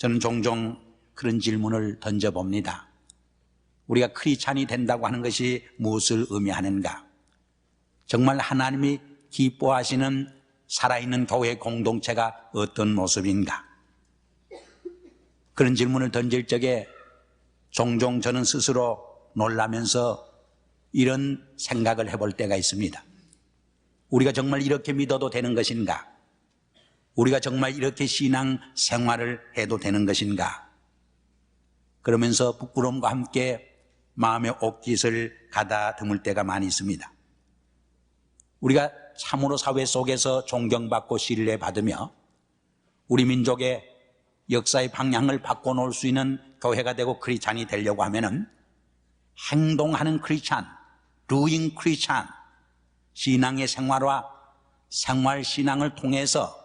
저는 종종 그런 질문을 던져봅니다. 우리가 크리스찬이 된다고 하는 것이 무엇을 의미하는가? 정말 하나님이 기뻐하시는 살아있는 교회 공동체가 어떤 모습인가? 그런 질문을 던질 적에 종종 저는 스스로 놀라면서 이런 생각을 해볼 때가 있습니다. 우리가 정말 이렇게 믿어도 되는 것인가? 우리가 정말 이렇게 신앙 생활을 해도 되는 것인가? 그러면서 부끄러움과 함께 마음의 옥깃을 가다듬을 때가 많이 있습니다. 우리가 참으로 사회 속에서 존경받고 신뢰받으며 우리 민족의 역사의 방향을 바꿔놓을 수 있는 교회가 되고 크리스찬이 되려고 하면은 행동하는 크리스찬, doing 크리스찬, 신앙의 생활과 생활신앙을 통해서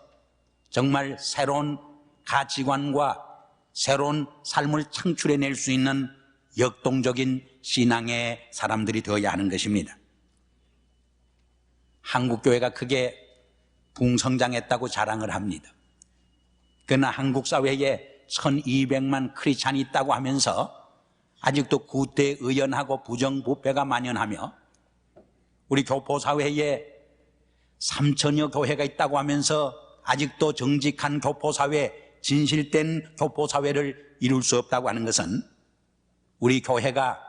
정말 새로운 가치관과 새로운 삶을 창출해낼 수 있는 역동적인 신앙의 사람들이 되어야 하는 것입니다. 한국교회가 크게 붕성장했다고 자랑을 합니다. 그러나 한국 사회에 1200만 크리스찬이 있다고 하면서 아직도 구태의연하고 부정부패가 만연하며 우리 교포사회에 3000여 교회가 있다고 하면서 아직도 정직한 교포사회, 진실된 교포사회를 이룰 수 없다고 하는 것은 우리 교회가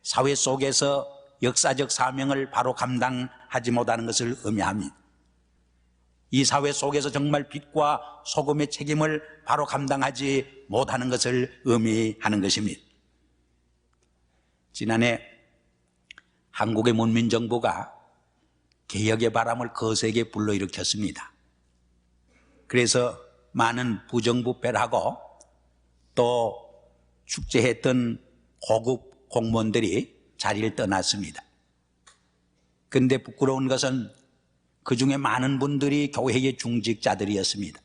사회 속에서 역사적 사명을 바로 감당하지 못하는 것을 의미합니다. 이 사회 속에서 정말 빛과 소금의 책임을 바로 감당하지 못하는 것을 의미하는 것입니다. 지난해 한국의 문민정부가 개혁의 바람을 거세게 불러일으켰습니다. 그래서 많은 부정부패를 하고 또 축제했던 고급 공무원들이 자리를 떠났습니다. 그런데 부끄러운 것은 그 중에 많은 분들이 교회의 중직자들이었습니다.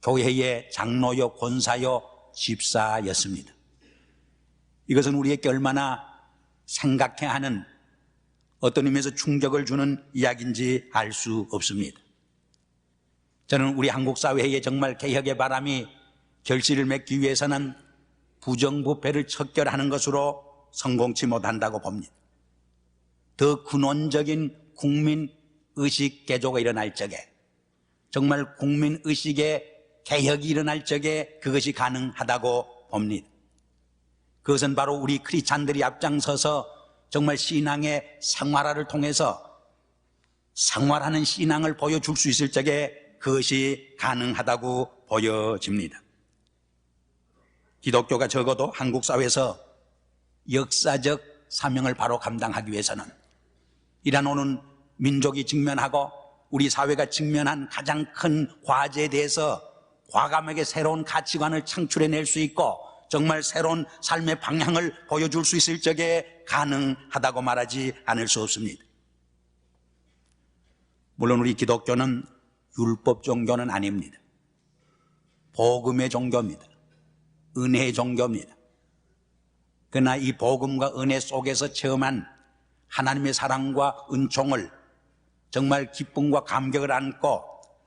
교회의 장로요, 권사요, 집사였습니다. 이것은 우리에게 얼마나 생각해야 하는 어떤 의미에서 충격을 주는 이야기인지 알 수 없습니다. 저는 우리 한국 사회에 정말 개혁의 바람이 결실을 맺기 위해서는 부정부패를 척결하는 것으로 성공치 못한다고 봅니다. 더 근원적인 국민의식 개조가 일어날 적에, 정말 국민의식의 개혁이 일어날 적에 그것이 가능하다고 봅니다. 그것은 바로 우리 크리스찬들이 앞장서서 정말 신앙의 생활화를 통해서 생활하는 신앙을 보여줄 수 있을 적에 그것이 가능하다고 보여집니다. 기독교가 적어도 한국 사회에서 역사적 사명을 바로 감당하기 위해서는 이란 오는 민족이 직면하고 우리 사회가 직면한 가장 큰 과제에 대해서 과감하게 새로운 가치관을 창출해낼 수 있고 정말 새로운 삶의 방향을 보여줄 수 있을 적에 가능하다고 말하지 않을 수 없습니다. 물론 우리 기독교는 율법 종교는 아닙니다. 복음의 종교입니다. 은혜의 종교입니다. 그러나 이 복음과 은혜 속에서 체험한 하나님의 사랑과 은총을 정말 기쁨과 감격을 안고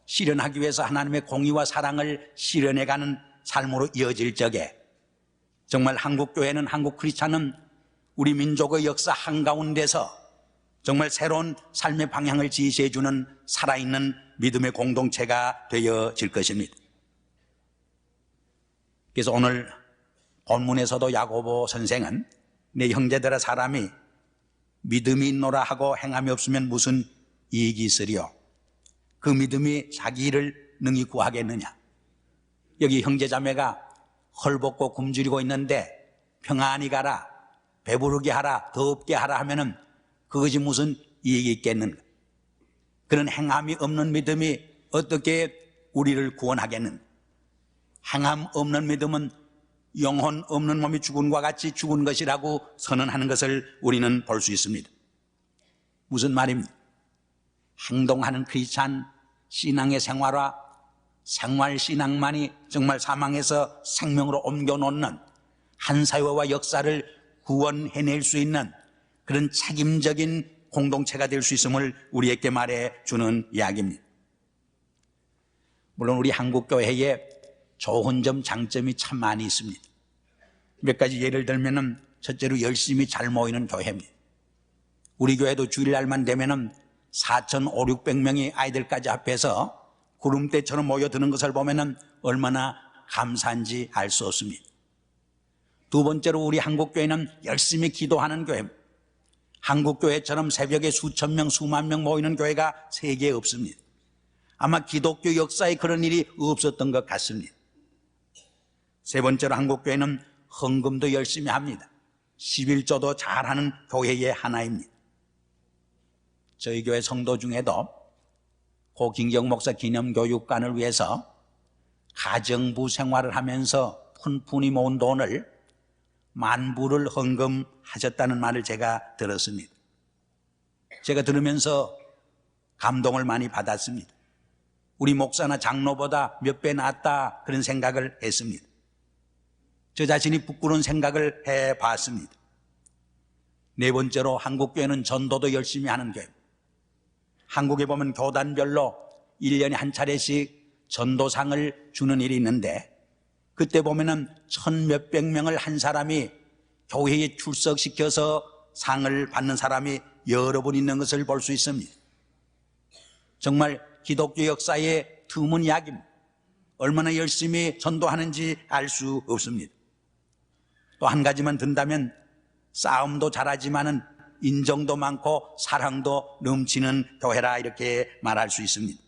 실현하기 위해서 하나님의 공의와 사랑을 실현해가는 삶으로 이어질 적에 정말 한국교회는, 한국 크리스찬은 우리 민족의 역사 한가운데서 정말 새로운 삶의 방향을 지시해주는 살아있는 믿음의 공동체가 되어질 것입니다. 그래서 오늘 본문에서도 야고보 선생은 내 형제들아 사람이 믿음이 있노라 하고 행함이 없으면 무슨 이익이 있으리요? 그 믿음이 자기 일을 능히 구하겠느냐? 여기 형제자매가 헐벗고 굶주리고 있는데 평안히 가라, 배부르게 하라, 더 없게 하라 하면은 그것이 무슨 이익이 있겠는가? 그런 행함이 없는 믿음이 어떻게 우리를 구원하겠는가? 행함 없는 믿음은 영혼 없는 몸이 죽은 것과 같이 죽은 것이라고 선언하는 것을 우리는 볼 수 있습니다. 무슨 말입니까? 행동하는 크리스찬 신앙의 생활화, 생활신앙만이 정말 사망에서 생명으로 옮겨놓는 한 사회와 역사를 구원해낼 수 있는 그런 책임적인 공동체가 될 수 있음을 우리에게 말해주는 이야기입니다. 물론 우리 한국교회에 좋은 점, 장점이 참 많이 있습니다. 몇 가지 예를 들면은 첫째로 열심히 잘 모이는 교회입니다. 우리 교회도 주일날만 되면은 4,500~600명이 아이들까지 합해서 구름대처럼 모여드는 것을 보면은 얼마나 감사한지 알 수 없습니다. 두 번째로 우리 한국교회는 열심히 기도하는 교회입니다. 한국교회처럼 새벽에 수천 명, 수만 명 모이는 교회가 세계에 없습니다. 아마 기독교 역사에 그런 일이 없었던 것 같습니다. 세 번째로 한국교회는 헌금도 열심히 합니다. 11조도 잘하는 교회의 하나입니다. 저희 교회 성도 중에도 고 김경 목사 기념교육관을 위해서 가정부 생활을 하면서 푼푼히 모은 돈을 10,000불을 헌금하셨다는 말을 제가 들었습니다. 제가 들으면서 감동을 많이 받았습니다. 우리 목사나 장로보다 몇 배 낫다 그런 생각을 했습니다. 저 자신이 부끄러운 생각을 해봤습니다. 네 번째로 한국교회는 전도도 열심히 하는 교회. 한국에 보면 교단별로 1년에 한 차례씩 전도상을 주는 일이 있는데 그때 보면은 1,000몇백 명을 한 사람이 교회에 출석시켜서 상을 받는 사람이 여러 분 있는 것을 볼 수 있습니다. 정말 기독교 역사의 드문 이야기입니다. 얼마나 열심히 전도하는지 알 수 없습니다. 또 한 가지만 든다면 싸움도 잘하지만은 인정도 많고 사랑도 넘치는 교회라 이렇게 말할 수 있습니다.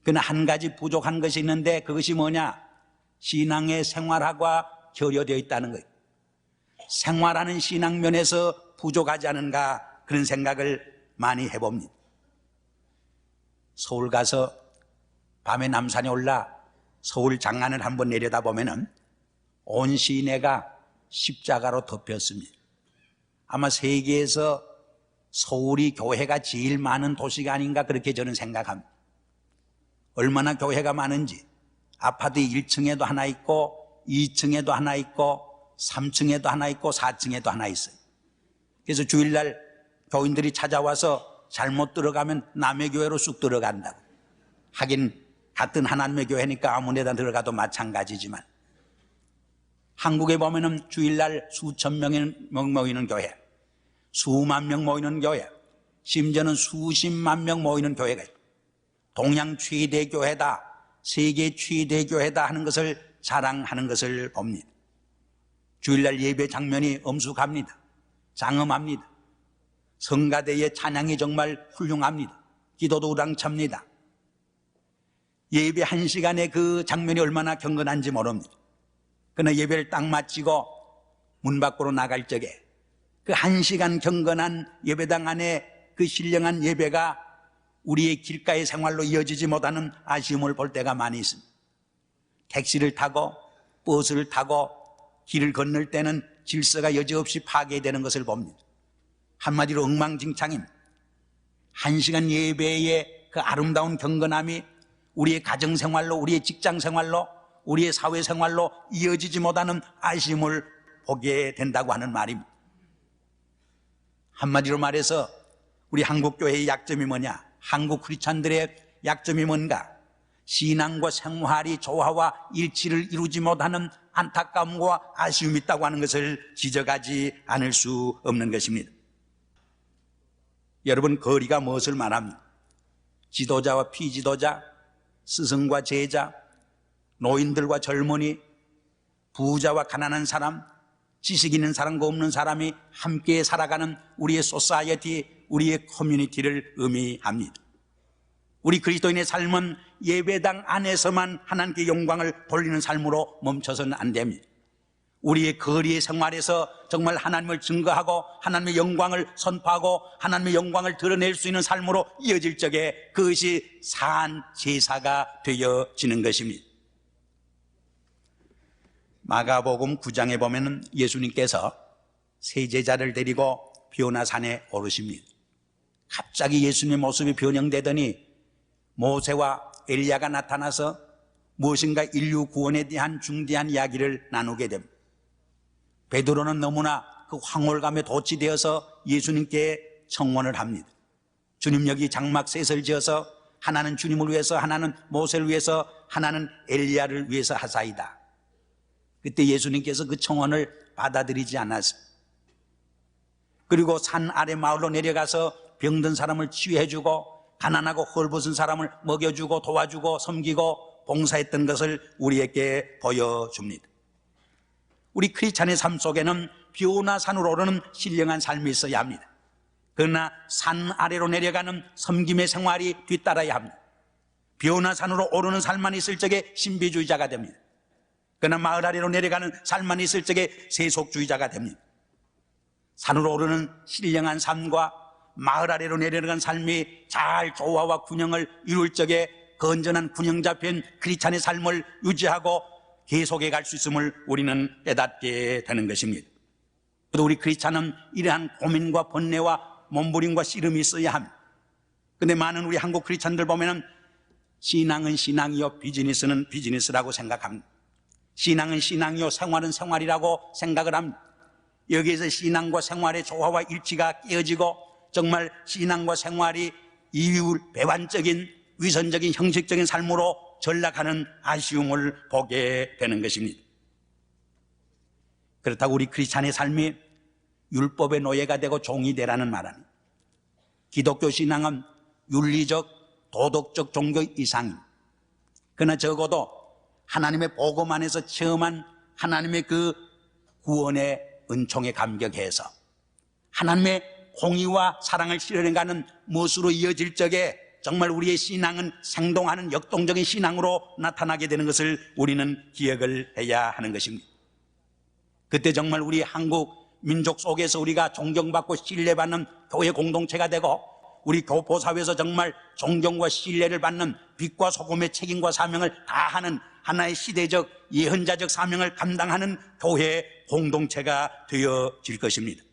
그러나 한 가지 부족한 것이 있는데 그것이 뭐냐? 신앙의 생활화가 결여되어 있다는 거예요. 생활하는 신앙면에서 부족하지 않은가 그런 생각을 많이 해봅니다. 서울 가서 밤에 남산에 올라 서울 장안을 한번 내려다보면은 온 시내가 십자가로 덮였습니다. 아마 세계에서 서울이 교회가 제일 많은 도시가 아닌가 그렇게 저는 생각합니다. 얼마나 교회가 많은지 아파트 1층에도 하나 있고 2층에도 하나 있고 3층에도 하나 있고 4층에도 하나 있어요. 그래서 주일날 교인들이 찾아와서 잘못 들어가면 남의 교회로 쑥 들어간다고. 하긴 같은 하나님의 교회니까 아무 데나 들어가도 마찬가지지만 한국에 보면은 주일날 수천 명 모이는 교회, 수만 명 모이는 교회, 심지어는 수십만 명 모이는 교회가 있고 동양 최대 교회다, 세계 최대 교회다 하는 것을 자랑하는 것을 봅니다. 주일날 예배 장면이 엄숙합니다. 장엄합니다. 성가대의 찬양이 정말 훌륭합니다. 기도도 우랑찹니다. 예배 1시간의 그 장면이 얼마나 경건한지 모릅니다. 그러나 예배를 딱 마치고 문 밖으로 나갈 적에 그 1시간 경건한 예배당 안에 그 신령한 예배가 우리의 길가의 생활로 이어지지 못하는 아쉬움을 볼 때가 많이 있습니다. 택시를 타고 버스를 타고 길을 건널 때는 질서가 여지없이 파괴되는 것을 봅니다. 한마디로 엉망진창입니다. 1시간 예배의 그 아름다운 경건함이 우리의 가정생활로, 우리의 직장생활로, 우리의 사회생활로 이어지지 못하는 아쉬움을 보게 된다고 하는 말입니다. 한마디로 말해서 우리 한국교회의 약점이 뭐냐? 한국 크리스찬들의 약점이 뭔가? 신앙과 생활이 조화와 일치를 이루지 못하는 안타까움과 아쉬움이 있다고 하는 것을 지적하지 않을 수 없는 것입니다. 여러분, 거리가 무엇을 말합니까? 지도자와 피지도자, 스승과 제자, 노인들과 젊은이, 부자와 가난한 사람, 지식 있는 사람과 없는 사람이 함께 살아가는 우리의 소사이어티, 우리의 커뮤니티를 의미합니다. 우리 그리스도인의 삶은 예배당 안에서만 하나님께 영광을 돌리는 삶으로 멈춰서는 안 됩니다. 우리의 거리의 생활에서 정말 하나님을 증거하고 하나님의 영광을 선포하고 하나님의 영광을 드러낼 수 있는 삶으로 이어질 적에 그것이 산 제사가 되어지는 것입니다. 마가복음 9장에 보면 예수님께서 세 제자를 데리고 비오나산에 오르십니다. 갑자기 예수님의 모습이 변형되더니 모세와 엘리야가 나타나서 무엇인가 인류 구원에 대한 중대한 이야기를 나누게 됩니다. 베드로는 너무나 그 황홀감에 도취되어서 예수님께 청원을 합니다. 주님, 여기 장막 셋을 지어서 하나는 주님을 위해서, 하나는 모세를 위해서, 하나는 엘리야를 위해서 하사이다. 그때 예수님께서 그 청원을 받아들이지 않았어요. 그리고 산 아래 마을로 내려가서 병든 사람을 치유해주고 가난하고 헐벗은 사람을 먹여주고 도와주고 섬기고 봉사했던 것을 우리에게 보여줍니다. 우리 크리스찬의 삶 속에는 뷰나 산으로 오르는 신령한 삶이 있어야 합니다. 그러나 산 아래로 내려가는 섬김의 생활이 뒤따라야 합니다. 뷰나 산으로 오르는 삶만 있을 적에 신비주의자가 됩니다. 그러나 마을 아래로 내려가는 삶만 있을 적에 세속주의자가 됩니다. 산으로 오르는 신령한 삶과 마을 아래로 내려가는 삶이 잘 조화와 균형을 이룰 적에 건전한 균형 잡힌 크리스찬의 삶을 유지하고 계속해 갈 수 있음을 우리는 깨닫게 되는 것입니다. 또 우리 크리스찬은 이러한 고민과 번뇌와 몸부림과 씨름이 있어야 합니다. 그런데 많은 우리 한국 크리스찬들 보면은 신앙은 신앙이요 비즈니스는 비즈니스라고 생각합니다. 신앙은 신앙이요 생활은 생활이라고 생각을 합니다. 여기에서 신앙과 생활의 조화와 일치가 깨어지고 정말 신앙과 생활이 이율배반적인 위선적인 형식적인 삶으로 전락하는 아쉬움을 보게 되는 것입니다. 그렇다고 우리 크리스찬의 삶이 율법의 노예가 되고 종이 되라는 말 아닙니다. 기독교 신앙은 윤리적 도덕적 종교 이상입니다. 그러나 적어도 하나님의 복음 안에서 체험한 하나님의 그 구원의 은총에 감격해서 하나님의 공의와 사랑을 실현해가는 무엇으로 이어질 적에 정말 우리의 신앙은 생동하는 역동적인 신앙으로 나타나게 되는 것을 우리는 기억을 해야 하는 것입니다. 그때 정말 우리 한국 민족 속에서 우리가 존경받고 신뢰받는 교회 공동체가 되고 우리 교포사회에서 정말 존경과 신뢰를 받는 빛과 소금의 책임과 사명을 다하는 하나의 시대적 예언자적 사명을 감당하는 교회 공동체가 되어질 것입니다.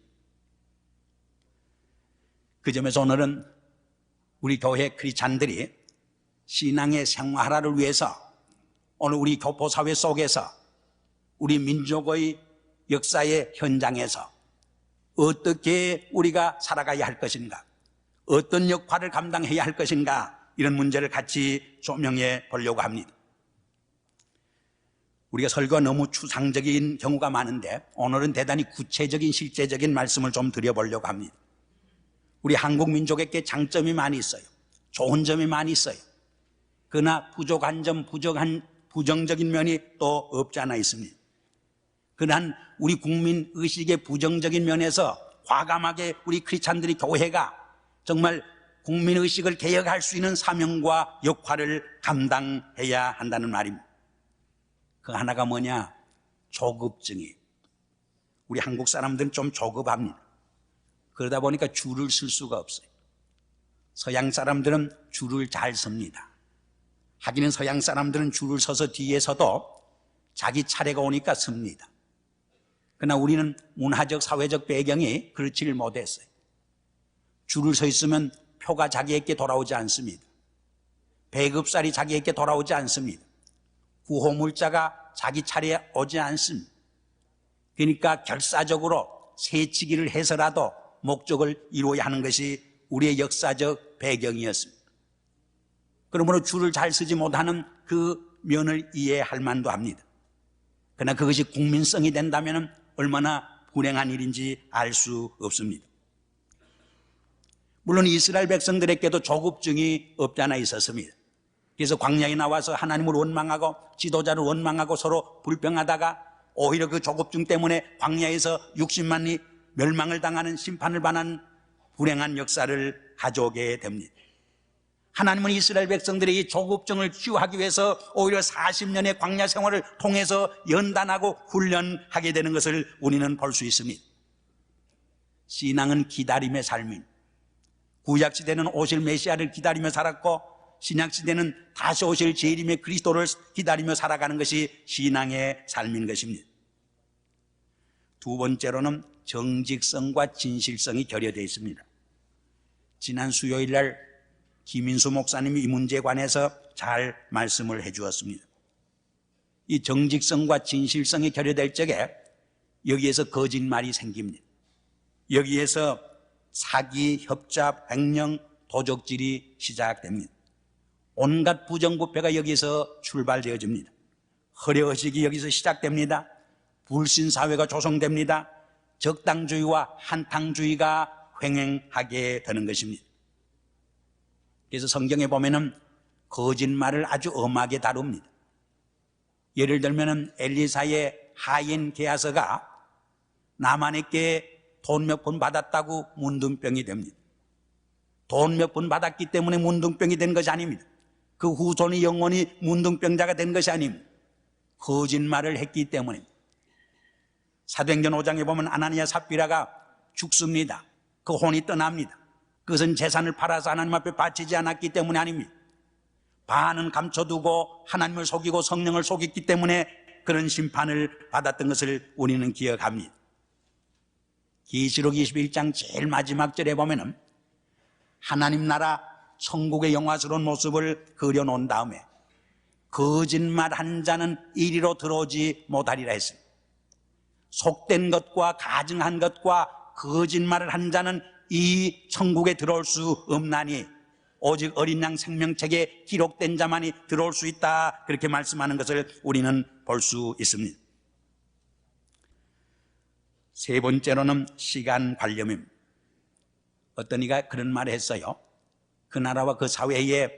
그 점에서 오늘은 우리 교회 크리스찬들이 신앙의 생활화를 위해서 오늘 우리 교포사회 속에서 우리 민족의 역사의 현장에서 어떻게 우리가 살아가야 할 것인가, 어떤 역할을 감당해야 할 것인가, 이런 문제를 같이 조명해 보려고 합니다. 우리가 설교가 너무 추상적인 경우가 많은데 오늘은 대단히 구체적인 실제적인 말씀을 좀 드려보려고 합니다. 우리 한국 민족에게 장점이 많이 있어요. 좋은 점이 많이 있어요. 그러나 부족한 점, 부정적인 면이 또 없지 않아 있습니다. 그러한 우리 국민 의식의 부정적인 면에서 과감하게 우리 크리스찬들이 교회가 정말 국민 의식을 개혁할 수 있는 사명과 역할을 감당해야 한다는 말입니다. 그 하나가 뭐냐? 조급증이에요. 우리 한국 사람들은 좀 조급합니다. 그러다 보니까 줄을 쓸 수가 없어요. 서양 사람들은 줄을 잘 섭니다. 하기는 서양 사람들은 줄을 서서 뒤에서도 자기 차례가 오니까 섭니다. 그러나 우리는 문화적 사회적 배경이 그렇지를 못했어요. 줄을 서 있으면 표가 자기에게 돌아오지 않습니다. 배급살이 자기에게 돌아오지 않습니다. 구호물자가 자기 차례에 오지 않습니다. 그러니까 결사적으로 세치기를 해서라도 목적을 이루어야 하는 것이 우리의 역사적 배경이었습니다. 그러므로 줄을 잘 서지 못하는 그 면을 이해할 만도 합니다. 그러나 그것이 국민성이 된다면 얼마나 불행한 일인지 알 수 없습니다. 물론 이스라엘 백성들에게도 조급증이 없지 않아 있었습니다. 그래서 광야에 나와서 하나님을 원망하고 지도자를 원망하고 서로 불평하다가 오히려 그 조급증 때문에 광야에서 60만이 멸망을 당하는 심판을 받는 불행한 역사를 가져오게 됩니다. 하나님은 이스라엘 백성들의 이 조급증을 치유하기 위해서 오히려 40년의 광야 생활을 통해서 연단하고 훈련하게 되는 것을 우리는 볼 수 있습니다. 신앙은 기다림의 삶입니다. 구약시대는 오실 메시아를 기다리며 살았고 신약시대는 다시 오실 재림의 그리스도를 기다리며 살아가는 것이 신앙의 삶인 것입니다. 두 번째로는 정직성과 진실성이 결여되어 있습니다. 지난 수요일 날 김인수 목사님이 이 문제에 관해서 잘 말씀을 해 주었습니다. 이 정직성과 진실성이 결여될 적에 여기에서 거짓말이 생깁니다. 여기에서 사기, 협잡, 횡령, 도적질이 시작됩니다. 온갖 부정부패가 여기서 출발되어집니다. 허례허식이 여기서 시작됩니다. 불신사회가 조성됩니다. 적당주의와 한탕주의가 횡행하게 되는 것입니다. 그래서 성경에 보면은 거짓말을 아주 엄하게 다룹니다. 예를 들면은 엘리사의 하인 게하서가 나만에게 돈 몇 푼 받았다고 문둥병이 됩니다. 돈 몇 푼 받았기 때문에 문둥병이 된 것이 아닙니다. 그 후손이 영원히 문둥병자가 된 것이 아닙니다. 거짓말을 했기 때문입니다. 사도행전 5장에 보면 아나니아 삽비라가 죽습니다. 그 혼이 떠납니다. 그것은 재산을 팔아서 하나님 앞에 바치지 않았기 때문이 아닙니다. 반은 감춰두고 하나님을 속이고 성령을 속였기 때문에 그런 심판을 받았던 것을 우리는 기억합니다. 계시록 21장 제일 마지막 절에 보면은 하나님 나라 천국의 영화스러운 모습을 그려놓은 다음에 거짓말 한 자는 이리로 들어오지 못하리라 했습니다. 속된 것과 가증한 것과 거짓말을 한 자는 이 천국에 들어올 수 없나니 오직 어린 양 생명책에 기록된 자만이 들어올 수 있다, 그렇게 말씀하는 것을 우리는 볼 수 있습니다. 세 번째로는 시간 관념입니다. 어떤 이가 그런 말을 했어요. 그 나라와 그 사회의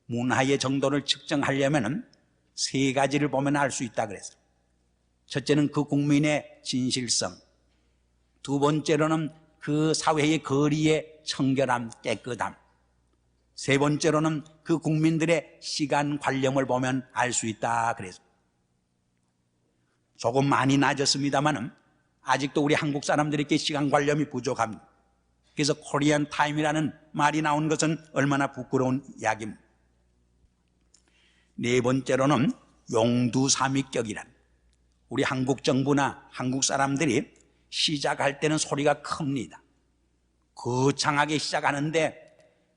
문화의 정도를 측정하려면 세 가지를 보면 알 수 있다 그랬어요. 첫째는 그 국민의 진실성, 두 번째로는 그 사회의 거리의 청결함, 깨끗함, 세 번째로는 그 국민들의 시간 관념을 보면 알 수 있다 그랬어요. 조금 많이 낮았습니다만은 아직도 우리 한국 사람들에게 시간 관념이 부족합니다. 그래서 코리안 타임이라는 말이 나온 것은 얼마나 부끄러운 이야기입니다. 네 번째로는 용두삼위격이란, 우리 한국 정부나 한국 사람들이 시작할 때는 소리가 큽니다. 거창하게 시작하는데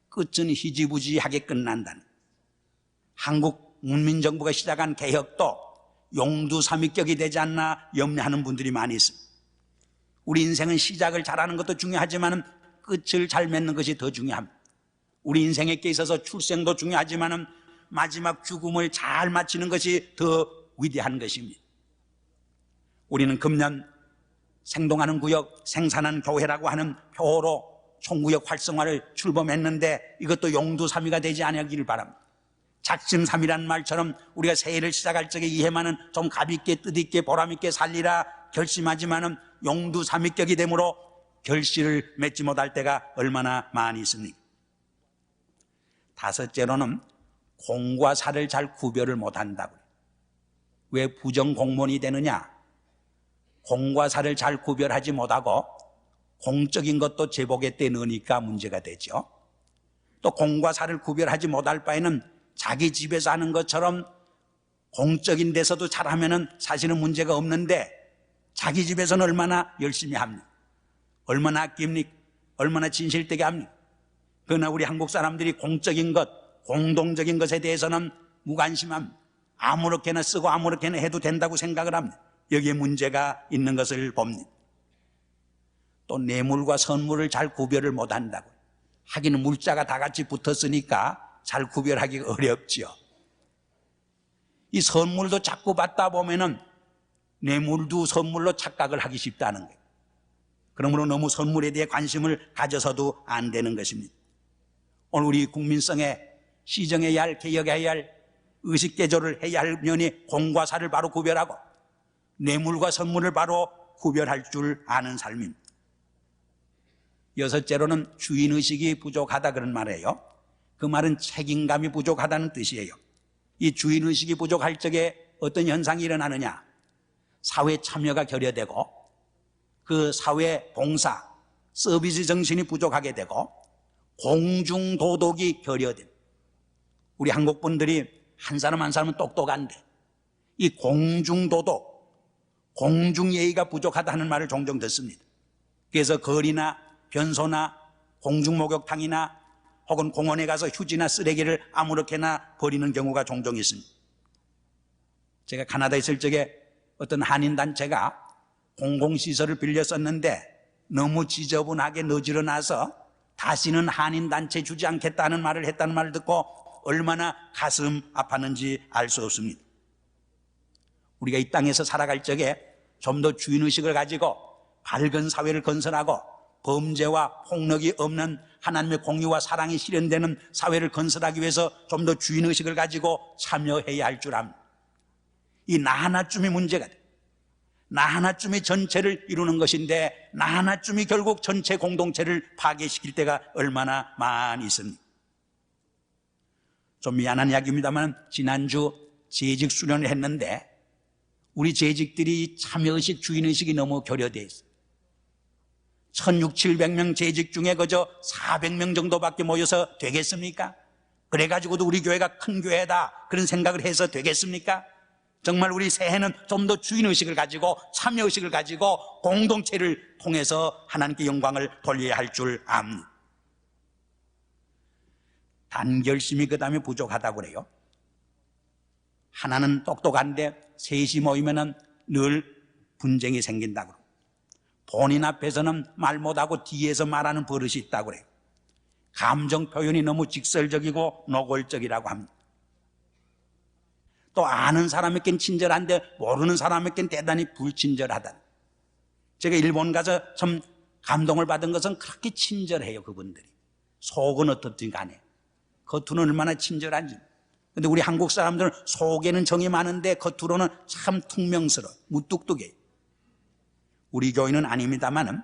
끝은 희지부지하게 끝난다는, 한국 문민정부가 시작한 개혁도 용두삼위격이 되지 않나 염려하는 분들이 많이 있습니다. 우리 인생은 시작을 잘하는 것도 중요하지만 끝을 잘 맺는 것이 더 중요합니다. 우리 인생에 있어서 출생도 중요하지만 마지막 죽음을 잘 마치는 것이 더 위대한 것입니다. 우리는 금년 생동하는 구역, 생산한 교회라고 하는 표어로 총구역 활성화를 출범했는데 이것도 용두삼위가 되지 않기를 바랍니다. 작심삼이라는 말처럼 우리가 새해를 시작할 적에 이 해만은 좀 가볍게 뜻있게 보람있게 살리라 결심하지만은 용두삼위격이 되므로 결실을 맺지 못할 때가 얼마나 많이 있습니까? 다섯째로는 공과 사를 잘 구별을 못한다고요. 왜 부정공무원이 되느냐? 공과 사를 잘 구별하지 못하고 공적인 것도 제복에 때 넣으니까 문제가 되죠. 또 공과 사를 구별하지 못할 바에는 자기 집에서 하는 것처럼 공적인 데서도 잘하면은 사실은 문제가 없는데 자기 집에서는 얼마나 열심히 합니까? 얼마나 아낍니까? 얼마나 진실되게 합니까? 그러나 우리 한국 사람들이 공적인 것, 공동적인 것에 대해서는 무관심합니다. 아무렇게나 쓰고 아무렇게나 해도 된다고 생각을 합니다. 여기에 문제가 있는 것을 봅니다. 또 뇌물과 선물을 잘 구별을 못한다고. 하기는 물자가 다 같이 붙었으니까 잘 구별하기가 어렵죠. 이 선물도 자꾸 받다 보면은 뇌물도 선물로 착각을 하기 쉽다는 거예요. 그러므로 너무 선물에 대해 관심을 가져서도 안 되는 것입니다. 오늘 우리 국민성에 시정해야 할, 개혁해야 할, 의식개조를 해야 할 면이 공과 사를 바로 구별하고 뇌물과 선물을 바로 구별할 줄 아는 삶입니다. 여섯째로는 주인의식이 부족하다 그런 말이에요. 그 말은 책임감이 부족하다는 뜻이에요. 이 주인의식이 부족할 적에 어떤 현상이 일어나느냐? 사회 참여가 결여되고 그 사회 봉사, 서비스 정신이 부족하게 되고 공중도덕이 결여됩니다. 우리 한국 분들이 한 사람 한 사람은 똑똑한데 이 공중도덕, 공중예의가 부족하다는 말을 종종 듣습니다. 그래서 거리나 변소나 공중목욕탕이나 혹은 공원에 가서 휴지나 쓰레기를 아무렇게나 버리는 경우가 종종 있습니다. 제가 가나다에 있을 적에 어떤 한인단체가 공공시설을 빌려 썼는데 너무 지저분하게 너지러나서 다시는 한인단체 주지 않겠다는 말을 했다는 말을 듣고 얼마나 가슴 아팠는지 알 수 없습니다. 우리가 이 땅에서 살아갈 적에 좀 더 주인의식을 가지고 밝은 사회를 건설하고 범죄와 폭력이 없는 하나님의 공의와 사랑이 실현되는 사회를 건설하기 위해서 좀 더 주인의식을 가지고 참여해야 할 줄 압니다. 이 나 하나쯤이 문제가 돼요. 나 하나쯤이 전체를 이루는 것인데 나 하나쯤이 결국 전체 공동체를 파괴시킬 때가 얼마나 많이 있습니다. 좀 미안한 이야기입니다만 지난주 재직 수련을 했는데 우리 재직들이 참여의식, 주인의식이 너무 결여되어 있어요. 1600~1700명 재직 중에 그저 400명 정도밖에 모여서 되겠습니까? 그래가지고도 우리 교회가 큰 교회다 그런 생각을 해서 되겠습니까? 정말 우리 새해는 좀 더 주인의식을 가지고 참여의식을 가지고 공동체를 통해서 하나님께 영광을 돌려야 할 줄 압니다. 단결심이 그 다음에 부족하다고 그래요. 하나는 똑똑한데 셋이 모이면 늘 분쟁이 생긴다고 그래요. 본인 앞에서는 말 못하고 뒤에서 말하는 버릇이 있다고 그래요. 감정 표현이 너무 직설적이고 노골적이라고 합니다. 또 아는 사람에겐 친절한데 모르는 사람에겐 대단히 불친절하다. 제가 일본 가서 참 감동을 받은 것은 그렇게 친절해요. 그분들이 속은 어떻든 간에 겉으로는 얼마나 친절한지. 근데 우리 한국 사람들은 속에는 정이 많은데 겉으로는 참 퉁명스러워 무뚝뚝해요. 우리 교회는 아닙니다만은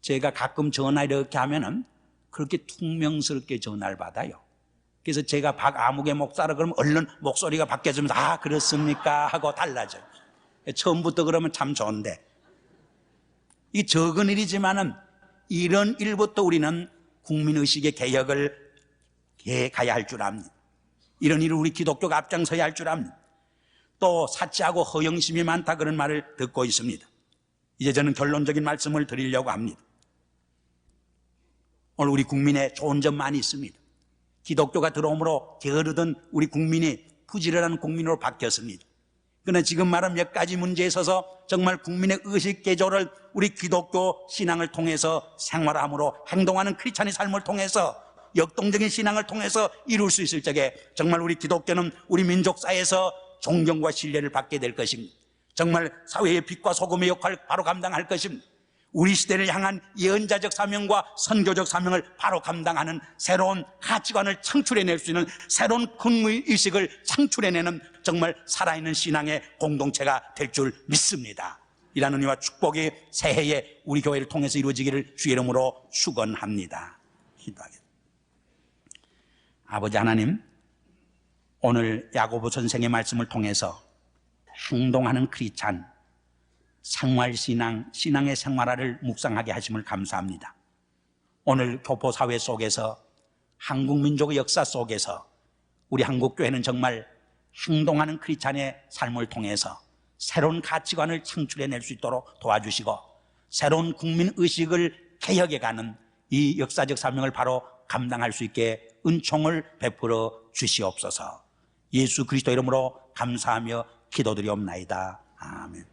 제가 가끔 전화 이렇게 하면은 그렇게 퉁명스럽게 전화를 받아요. 그래서 제가 박아무개 목사라 그러면 얼른 목소리가 바뀌어지면서 아 그렇습니까 하고 달라져요. 처음부터 그러면 참 좋은데 이 적은 일이지만은 이런 일부터 우리는 국민의식의 개혁을 해 가야 할 줄 압니다. 이런 일을 우리 기독교가 앞장서야 할 줄 압니다. 또 사치하고 허영심이 많다 그런 말을 듣고 있습니다. 이제 저는 결론적인 말씀을 드리려고 합니다. 오늘 우리 국민에 좋은 점 많이 있습니다. 기독교가 들어옴으로 게으르던 우리 국민이 부지런한 국민으로 바뀌었습니다. 그러나 지금 말한 몇 가지 문제에 있어서 정말 국민의 의식 개조를 우리 기독교 신앙을 통해서 생활함으로 행동하는 크리스찬의 삶을 통해서 역동적인 신앙을 통해서 이룰 수 있을 적에 정말 우리 기독교는 우리 민족사회에서 존경과 신뢰를 받게 될 것입니다. 정말 사회의 빛과 소금의 역할을 바로 감당할 것입니다. 우리 시대를 향한 예언자적 사명과 선교적 사명을 바로 감당하는 새로운 가치관을 창출해낼 수 있는 새로운 국민의식을 창출해내는 정말 살아있는 신앙의 공동체가 될 줄 믿습니다. 이라는 의미와 축복이 새해에 우리 교회를 통해서 이루어지기를 주의 이름으로 축원합니다. 기도하겠습니다. 아버지 하나님, 오늘 야고보 선생의 말씀을 통해서 행동하는 크리스찬, 생활신앙, 신앙의 생활화를 묵상하게 하심을 감사합니다. 오늘 교포사회 속에서 한국민족의 역사 속에서 우리 한국교회는 정말 행동하는 크리스찬의 삶을 통해서 새로운 가치관을 창출해낼 수 있도록 도와주시고 새로운 국민의식을 개혁해가는 이 역사적 사명을 바로 감당할 수 있게 은총을 베풀어 주시옵소서. 예수 그리스도 이름으로 감사하며 기도드리옵나이다. 아멘.